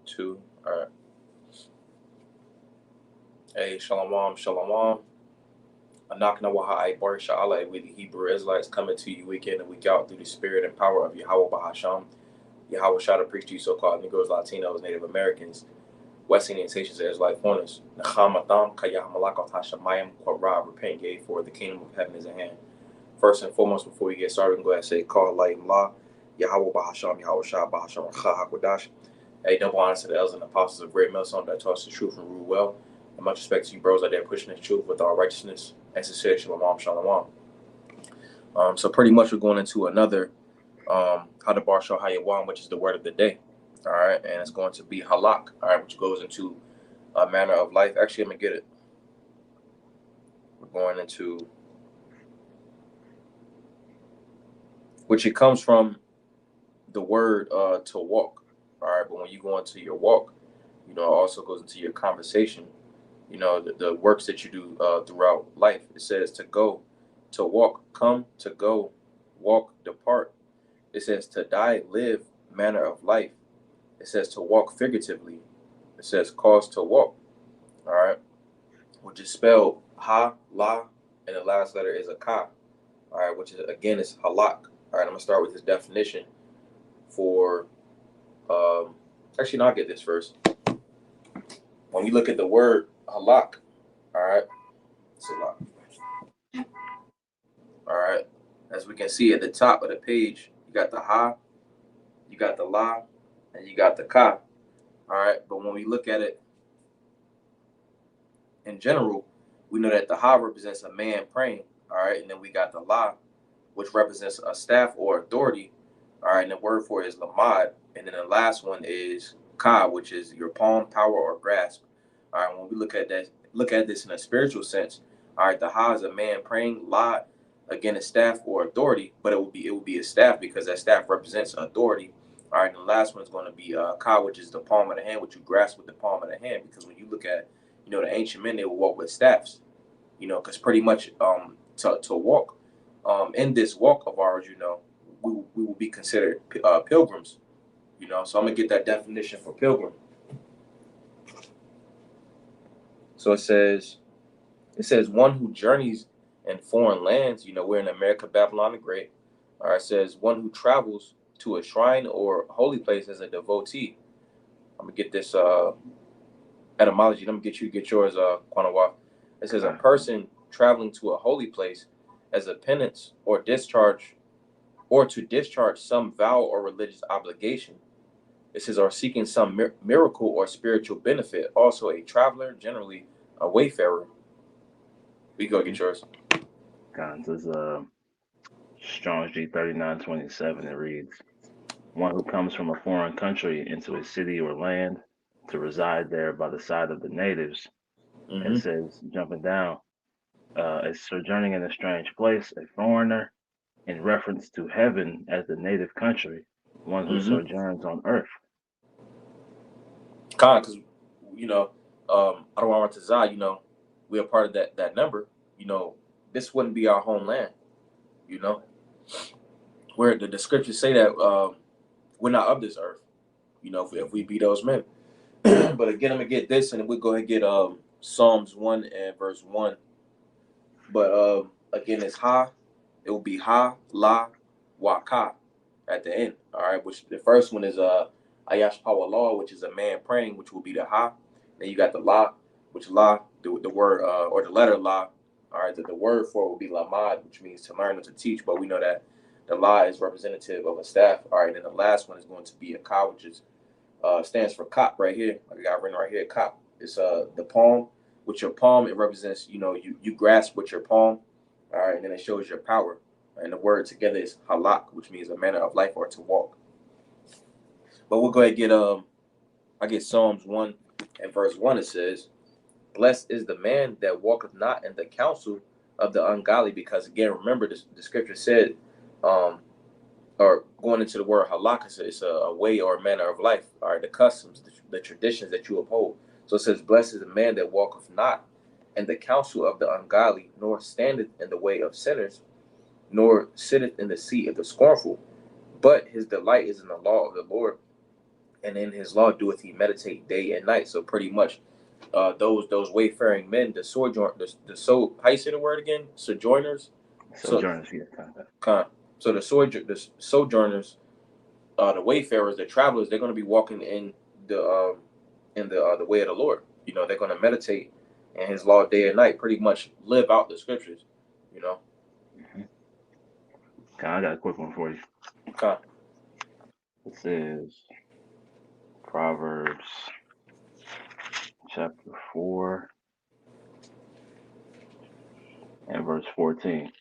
2. All right. Hey, Shalom, Shalom. Hadabar Shal, with the Hebrew Israelites coming to you week in and week out through the spirit and power of Yahweh Bahasham. Yahweh Shal to preach to you so-called Negroes, Latinos, Native Americans, West Indians, Haitians, and Israelite foreigners. Nachamatham, Kayah Malakot Hashemayim, Korah, repent, yea, for the kingdom of heaven is at hand. First and foremost, before we get started, we can go ahead and say, Call Layim La, Yahweh Bahasham, Yahweh Shal Bahasham, Racha HaKodash. Hey, double honor to the elders and apostles of Great Millstone that taught us the truth and rule well. And much respect to you bros out there pushing the truth with all righteousness and sincerity. Shalom, shalom. So pretty much we're going into another Hadabar Shal Hayawam, which is the word of the day. All right, and it's going to be halak, all right, which goes into a manner of life. Actually, let me get it. We're going into, which it comes from the word to walk. All right, but when you go into your walk, it also goes into your conversation. The works that you do throughout life. It says to go, to walk, come, to go, walk, depart. It says to die, live, manner of life. It says to walk figuratively. It says cause to walk. All right, which is spelled ha, la, and the last letter is a ka. All right, which is again is halak. All right, I'm gonna start with this definition for. Actually, no, I'll get this first. When you look at the word halak, all right, it's a lot. All right, as we can see at the top of the page, you got the ha, you got the la, and you got the ka. All right, but when we look at it in general, we know that the ha represents a man praying. All right, and then we got the la, which represents a staff or authority. All right, and the word for it is lamad, and then the last one is ka, which is your palm, power, or grasp. All right, when we look at this in a spiritual sense. All right, the ha is a man praying. La, again, a staff or authority, but it will be a staff because that staff represents authority. All right, and the last one is going to be ka, which is the palm of the hand, which you grasp with the palm of the hand. Because when you look at, the ancient men, they would walk with staffs. Because pretty much to walk in this walk of ours, we will be considered pilgrims. So I'm gonna get that definition for pilgrim. So it says one who journeys in foreign lands. We're in America, Babylon the Great. All right, it says one who travels to a shrine or holy place as a devotee. I'm gonna get this etymology. Let me get yours, Kwanawa. It says a person traveling to a holy place as a penance or to discharge some vow or religious obligation. It says or seeking some miracle or spiritual benefit. Also a traveler, generally a wayfarer. We go get yours. This is Strong's G 3927. It reads, one who comes from a foreign country into a city or land to reside there by the side of the natives. Mm-hmm. It says, jumping down, is sojourning in a strange place, a foreigner, in reference to heaven as the native country, one who sojourns on earth. Because, I don't want to Zah, we are part of that number. This wouldn't be our homeland, where the scriptures say that we're not of this earth, if we be those men. But again, I'm going to get this, and we'll go ahead and get Psalms 1 and verse 1. But again, it's ha. It will be ha, la, wa, ka at the end. All right, which the first one is Ayash Power Law, which is a man praying, which will be the ha. Then you got the la, which la, the word or the letter la. All right, the word for it will be lamad, which means to learn or to teach. But we know that the la is representative of a staff. All right, and then the last one is going to be a ka, which is stands for kop right here. I got written right here, kop. It's the palm. With your palm, it represents, you grasp with your palm. All right, and then it shows your power. And the word together is halak, which means a manner of life or to walk. But we'll go ahead and I get Psalms 1 and verse 1. It says, blessed is the man that walketh not in the counsel of the ungodly. Because again, remember the scripture said, or going into the word halak, it's a way or a manner of life. All right, the customs, the traditions that you uphold. So it says, blessed is the man that walketh not in the counsel of the ungodly, nor standeth in the way of sinners, nor sitteth in the seat of the scornful. But his delight is in the law of the Lord, and in his law doeth he meditate day and night. So pretty much, those wayfaring men, the sojourn, the how you say the word again? Sojourners. So Sojourners, yeah, kind of. so the sojourners, the wayfarers, the travelers, they're going to be walking in the way of the Lord. You know, they're going to meditate in His law day and night. Pretty much live out the scriptures. You know. Mm-hmm. Okay, I got a quick one for you. Okay. This is Proverbs chapter 4 and verse 14.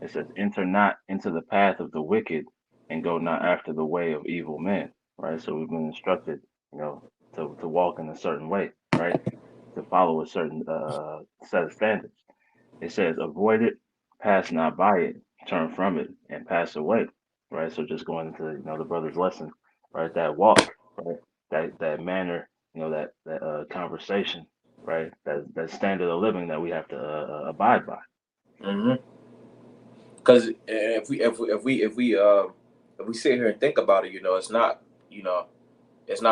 It says, "Enter not into the path of the wicked, and go not after the way of evil men." Right. So we've been instructed, to walk in a certain way, right? To follow a certain set of standards. It says, "Avoid it, pass not by it, turn from it, and pass away." Right. So just going into the brother's lesson, right? That walk, right? That manner, that conversation, right? That standard of living that we have to abide by. Mm-hmm. Because if we sit here and think about it, you know, it's not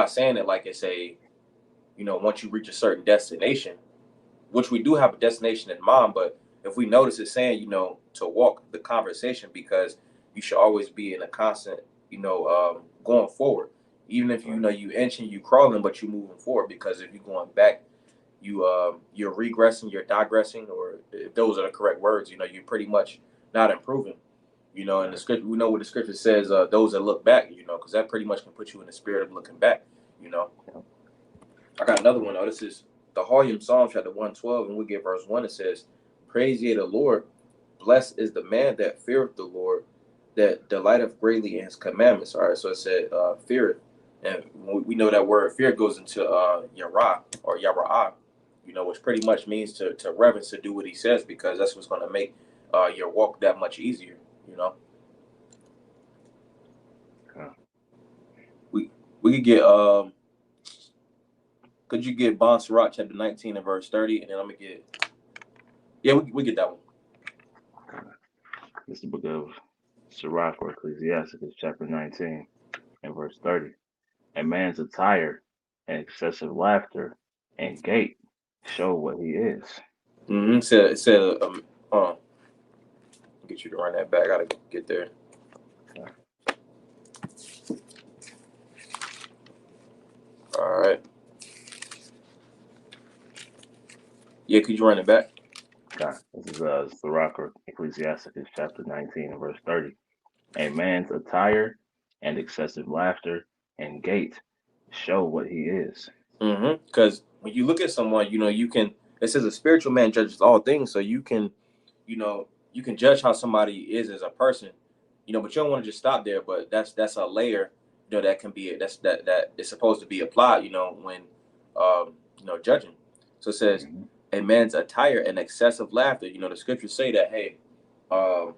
saying it like it's once you reach a certain destination, which we do have a destination in mind, but if we notice it's saying, to walk the conversation because you should always be in a constant, going forward. Even if Right. you inching, you crawling, but you moving forward because if you're going back, you're regressing, you're digressing, or if those are the correct words, you're pretty much not improving. In the Right. script, we know what the scripture says, those that look back, because that pretty much can put you in the spirit of looking back, you know. Yep. I got another one. Oh, this is the Hayawam Psalm chapter 112, and we get verse 1. It says, "Praise ye the Lord. Blessed is the man that feareth the Lord, that delighteth greatly in his commandments." All right, so it said, feareth. And we know that word fear goes into yara or yara'ah, which pretty much means to reverence, to do what he says, because that's what's going to make your walk that much easier, you know. Okay. We could get, could you get Bon Sirach chapter 19 and verse 30, and then I'm going to get, yeah, we get that one. Okay. This is the book of Sirach or Ecclesiasticus, chapter 19 and verse 30. "A man's attire and excessive laughter and gait show what he is." Mm-hmm. It said, get you to run that back. I gotta get there. Okay. All right. Yeah, could you run it back? Okay. This is Sirach or Ecclesiasticus, chapter 19 and verse 30. "A man's attire and excessive laughter and gait show what he is." Mm-hmm. Because when you look at someone, you can. It says a spiritual man judges all things, so you can judge how somebody is as a person, but you don't want to just stop there. But that's a layer, that can be that is supposed to be applied, when judging. So it says Hmm. a man's attire and excessive laughter. The scriptures say that, hey, um,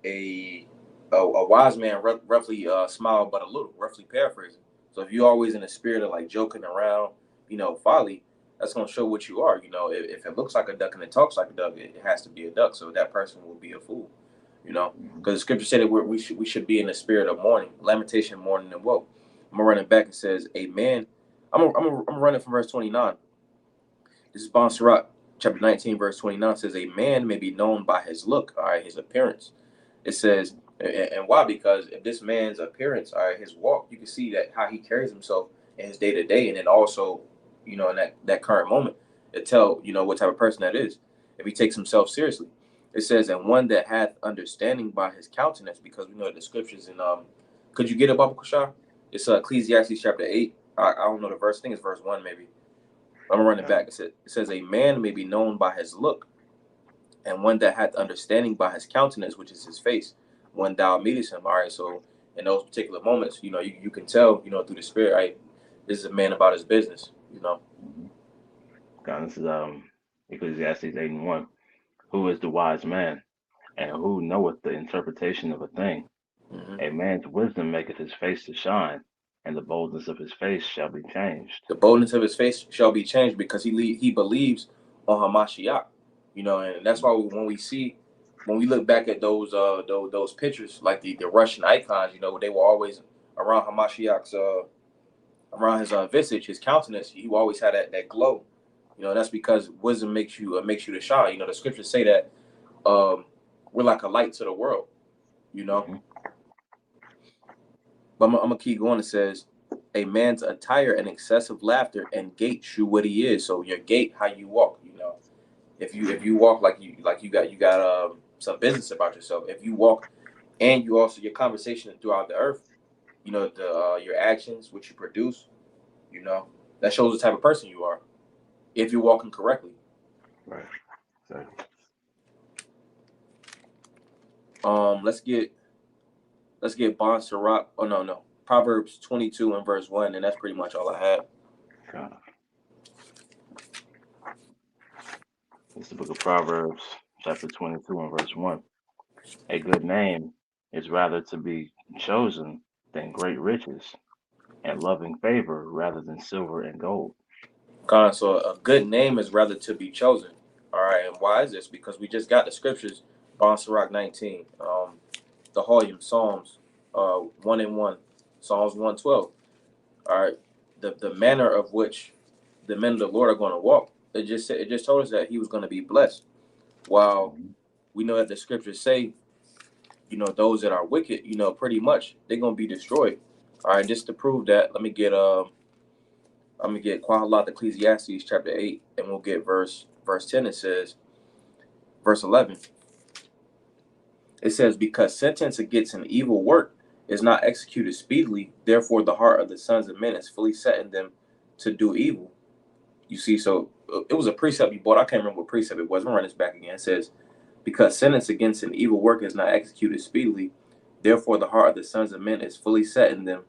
a a wise man roughly smile but a little, roughly paraphrasing. So if you're always in the spirit of like joking around, folly, that's gonna show what you are. If it looks like a duck and it talks like a duck, it has to be a duck. So that person will be a fool. Hmm. Because the scripture said that we should be in the spirit of mourning, lamentation, mourning, and woe. I'm gonna run it back. It says, "A man." I'm running from verse 29. This is Bon Sirach, chapter 19, verse 29 says, "A man may be known by his look, all right, his appearance." It says, and why? Because if this man's appearance, all right, his walk, you can see that how he carries himself in his day to day, and then also, in that current moment, it tell what type of person that is. If he takes himself seriously, it says, "And one that hath understanding by his countenance," because we know the scriptures in Could you get it, Baba Kushar? It's Ecclesiastes chapter 8. I don't know the verse. I think it's verse 1 maybe. I'm gonna run it Okay. back. It says, "A man may be known by his look, and one that hath understanding by his countenance, which is his face, when thou meetest him." All right, so in those particular moments, you can tell, through the spirit, right, this is a man about his business. Hmm. Okay. This is Ecclesiastes 8 and 1. "Who is the wise man, and who knoweth the interpretation of a thing? Hmm. A man's wisdom maketh his face to shine, and the boldness of his face shall be changed." The boldness of his face shall be changed because he believes on Hamashiach, and that's why when we look back at those pictures, like the Russian icons, they were always around Hamashiach's around his visage, his countenance, he always had that glow. That's because wisdom makes you to shine. The scriptures say that um, we're like a light to the world. You know, Mm-hmm. but I'm gonna keep going. It says, "A man's attire and excessive laughter and gait shew what he is." So your gait, how you walk. If you walk like you got some business about yourself. If you walk and you also your conversation throughout the earth. The your actions, what you produce. You know that shows the type of person you are. If you're walking correctly. Right. Exactly. Let's get Bon Sirach. Oh no. Proverbs 22 and verse 1, and that's pretty much all I had. God. It's the book of Proverbs, chapter 22 and verse 1. A good name is rather to be chosen than great riches, and loving favor rather than silver and gold. So a good name is rather to be chosen. All right, and why is this? Because we just got the scriptures, Bon Sirach 19, the Hayawam, Psalms 1 and 1, Psalms 112. All right, the manner of which the men of the Lord are going to walk. It just told us that he was going to be blessed. While Mhm. we know that the scriptures say, those that are wicked, pretty much they're going to be destroyed. All right, just to prove that, I'm gonna get Quahalat Ecclesiastes chapter 8, and we'll get verse 10. It says, verse 11. It says, "Because sentence against an evil work is not executed speedily, therefore the heart of the sons of men is fully set in them to do evil." You see, so it was a precept you bought. I can't remember what precept it was. I'm gonna run this back again. It says, "Because sentence against an evil work is not executed speedily, therefore the heart of the sons of men is fully set in them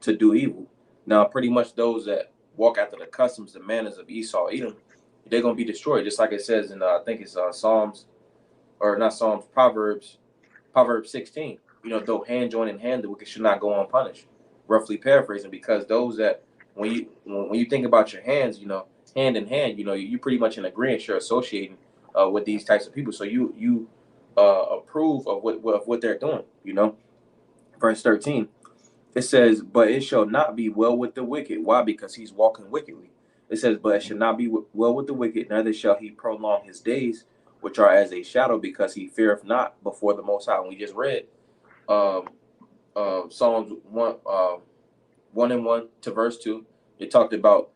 to do evil." Now, pretty much those that walk after the customs and manners of Esau, Edom, they're gonna be destroyed. Just like it says in I think it's Psalms, or not Psalms, Proverbs 16. Though hand join in hand, the wicked should not go unpunished. Roughly paraphrasing, because those that when you think about your hands, hand in hand, you pretty much in agreement. You're associating with these types of people, so you approve of what they're doing. Verse 13. It says, "But it shall not be well with the wicked." Why? Because he's walking wickedly. It says, "But it Mhm. shall not be well with the wicked, neither shall he prolong his days, which are as a shadow, because he feareth not before the Most High." And we just read um, Psalms 1 and 1 to verse 2. It talked about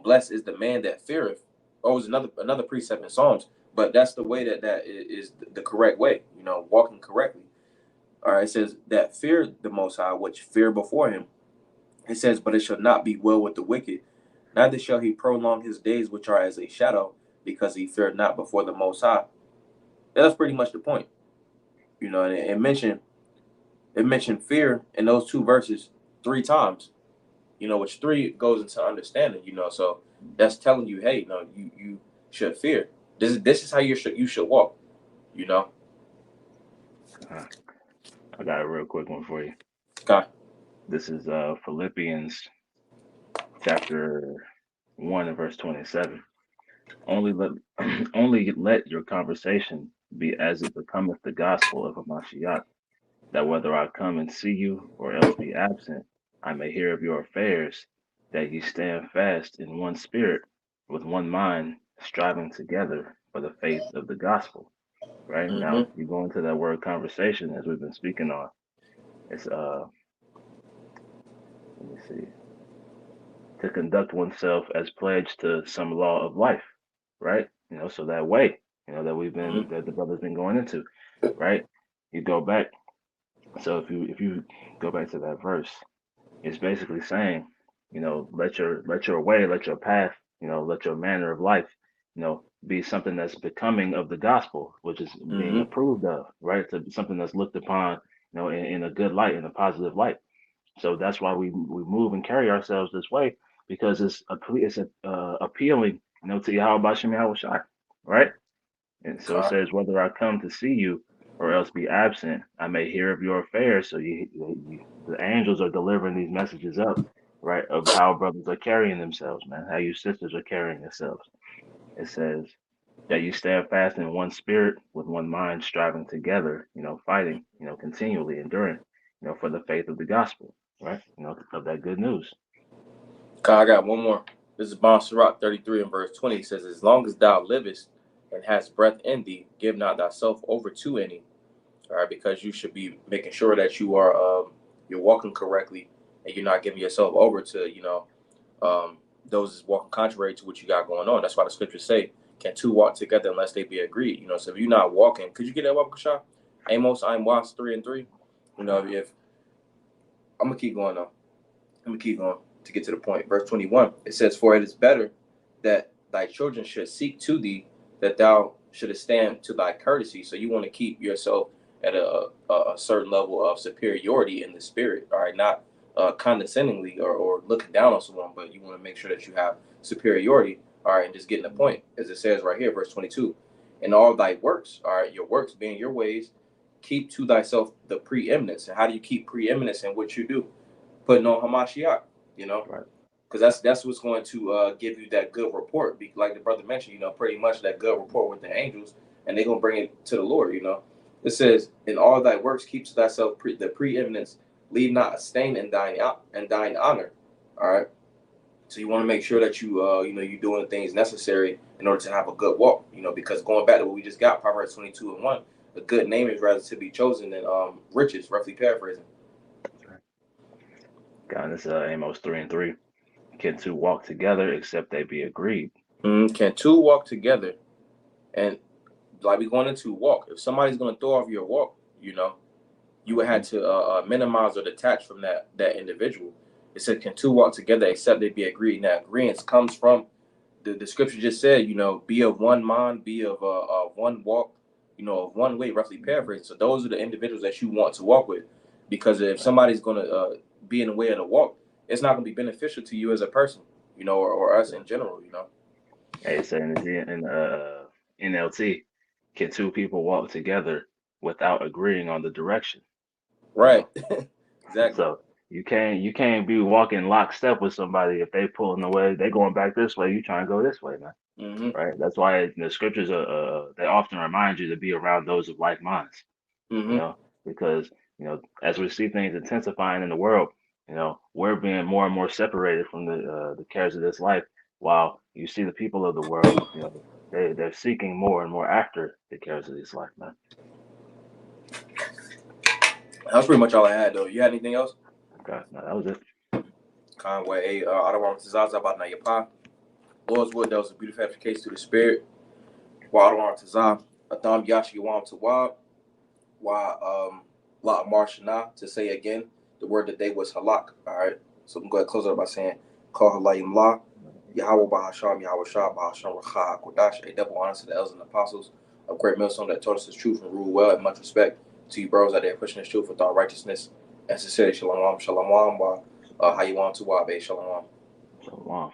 blessed is the man that feareth. Oh, it was another precept in Psalms, but that's the way that is the correct way, walking correctly. All right, it says that fear the Most High, which fear before him. It says, "But it shall not be well with the wicked, neither shall he prolong his days, which are as a shadow, because he feared not before the Most High." That's pretty much the point, and it mentioned fear in those two verses three times. Which three goes into understanding. So that's telling you, hey, you should fear. This is how you should walk. You know, Uh, I got a real quick one for you. God. This is Philippians chapter 1 and verse 27. Only let only let your conversation be as it becometh the gospel of Hamashiach, that whether I come and see you or else be absent, I may hear of your affairs, that ye stand fast in one spirit, with one mind, striving together for the faith of the gospel. Right now, Mm-hmm. you go into that word conversation as we've been speaking on. It's let me see, to conduct oneself as pledged to some law of life, right? So that way, that Mm-hmm. that the brother's been going into, right? You go back. So if you go back to that verse, it's basically saying, let your way, let your path, let your manner of life, be something that's becoming of the gospel, which is being Mm-hmm. approved of, right? To something that's looked upon, in a good light, in a positive light. So that's why we move and carry ourselves this way, because it's appealing, to Yahweh Shem Yahweh Shai, right? And so it God. says, whether I come to see you or else be absent, I may hear of your affairs. So the angels are delivering these messages up, right, of how brothers are carrying themselves, man, how you sisters are carrying yourselves. It says that you stand fast in one spirit with one mind, striving together, fighting, continually enduring, for the faith of the gospel, right? Of that good news. I got one more. This is Bonsarat 33 and verse 20. It says, as long as thou livest and hast breath in thee, give not thyself over to any. All right, because you should be making sure that you're walking correctly and you're not giving yourself over to, those is walking contrary to what you got going on. That's why the scriptures say, can two walk together unless they be agreed? So if you're not walking, could you get that walk, Shah? Amos, I'm was 3 and 3. If I'm gonna keep going though. I'm gonna keep going to get to the point. Verse 21. It says, for it is better that thy children should seek to thee, that thou shouldest stand to thy courtesy. So you want to keep yourself at a certain level of superiority in the spirit. All right, not condescendingly or looking down on someone, but you want to make sure that you have superiority. All right, and just getting the point, as it says right here, verse 22. In all thy works, all right, your works being your ways, keep to thyself the preeminence. And how do you keep preeminence in what you do? Putting on Hamashiach, Right. because that's what's going to give you that good report. Like the brother mentioned, pretty much that good report with the angels, and they're gonna bring it to the Lord. It says, "In all thy works, keep to thyself the preeminence, leave not a stain in thine honor." All right. So you want to make sure that you're doing the things necessary in order to have a good walk. Because going back to what we just got, Proverbs 22 and 1, a good name is rather to be chosen than riches. Roughly paraphrasing. Right. Got this Amos 3 and 3. Can two walk together except they be agreed? Can two walk together? And like we going into walk, if somebody's going to throw off your walk, you would have Mhm. to minimize or detach from that individual. It said, can two walk together except they be agreed? Now, agreement comes from the scripture just said, be of one mind, be of one walk, of one way, roughly paraphrasing. So those are the individuals that you want to walk with, because if Right. somebody's going to be in the way of the walk, it's not going to be beneficial to you as a person, or us in general. Hey, saying this in NLT, can two people walk together without agreeing on the direction? You Right. know, Exactly. so you can't be walking lockstep with somebody if they pulling away, they going back this way, you trying to go this way, man. Mm-hmm. Right? That's why the scriptures they often remind you to be around those of like minds. You Mm-hmm. know, because as we see things intensifying in the world, we're being more and more separated from the cares of this life, while you see the people of the world, they're seeking more and more after the cares of this life, man. That's pretty much all I had, though. You had anything else? Okay, no, that was it. Conway, Hadabar Tazaza about Nayapa. Lord's Wood, that was a beautiful application to the spirit. Wa Hadabar Tazah. Adam Yashi Yawam Tawab. Wa La Marshana, to say again, the word that day was halak. All right. So I'm going to close it up by saying, Call Halayim La. Yahweh Bahasham, Yahweh Shah, Bahasham Racha, Kodash, a double honor to the elders and apostles of Great Millstone that taught us the truth and rule well, and much respect to you bros out there pushing this truth with all righteousness and sincerity. Shalom, shalom, Hayawam to Wabe, shalom. So long.